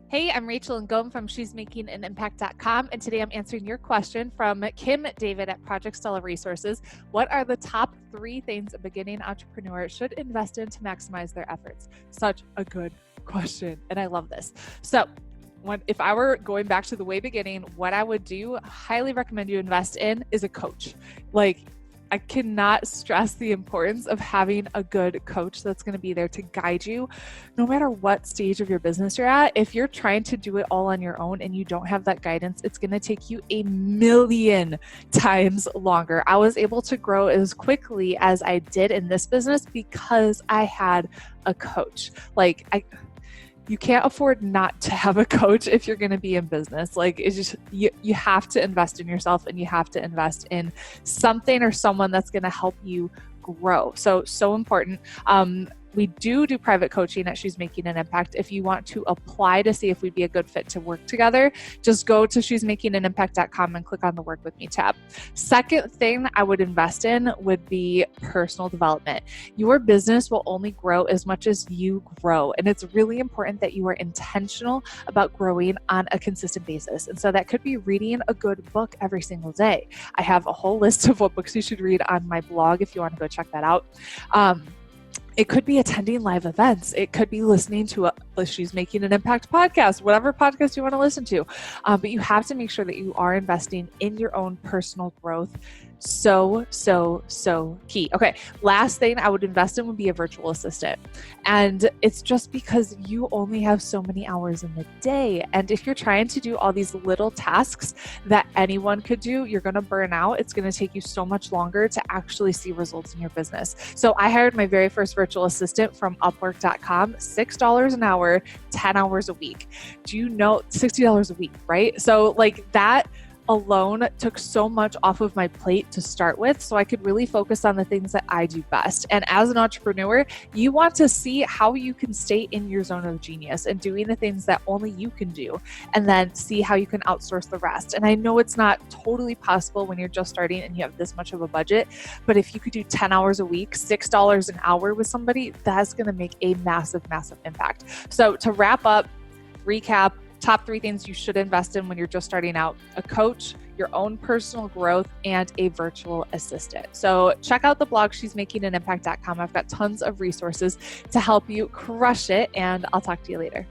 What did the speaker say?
Hey, I'm Rachel Ngom from she'smakinganimpact.com, and today I'm answering your question from Kim David at Project Stella Resources. What are the top 3 things a beginning entrepreneur should invest in to maximize their efforts? Such a good question, and I love this. So, if I were going back to the way beginning, what I would do, highly recommend you invest in is a coach. I cannot stress the importance of having a good coach that's going to be there to guide you no matter what stage of your business you're at. If you're trying to do it all on your own and you don't have that guidance, it's going to take you a million times longer. I was able to grow as quickly as I did in this business because I had a coach. You can't afford not to have a coach if you're going to be in business. It's just, you have to invest in yourself, and you have to invest in something or someone that's going to help you grow. So important. We do private coaching at She's Making an Impact. If you want to apply to see if we'd be a good fit to work together, just go to she'smakinganimpact.com and click on the Work With Me tab. Second thing I would invest in would be personal development. Your business will only grow as much as you grow, and it's really important that you are intentional about growing on a consistent basis. And so that could be reading a good book every single day. I have a whole list of what books you should read on my blog if you want to go check that out. It could be attending live events. It could be listening to a She's Making an Impact podcast, whatever podcast you want to listen to. But you have to make sure that you are investing in your own personal growth. So key. Okay, last thing I would invest in would be a virtual assistant. And it's just because you only have so many hours in the day. And if you're trying to do all these little tasks that anyone could do, you're going to burn out. It's going to take you so much longer to actually see results in your business. So I hired my very first virtual assistant from Upwork.com, $6 an hour, 10 hours a week. Do you know $60 a week, right? So that alone took so much off of my plate to start with, so I could really focus on the things that I do best. And as an entrepreneur, you want to see how you can stay in your zone of genius and doing the things that only you can do, and then see how you can outsource the rest. And I know it's not totally possible when you're just starting and you have this much of a budget, but if you could do 10 hours a week, $6 an hour with somebody, that's going to make a massive, massive impact. So to wrap up, recap, top 3 things you should invest in when you're just starting out: a coach, your own personal growth, and a virtual assistant. So check out the blog, she'smakinganimpact.com. I've got tons of resources to help you crush it, and I'll talk to you later.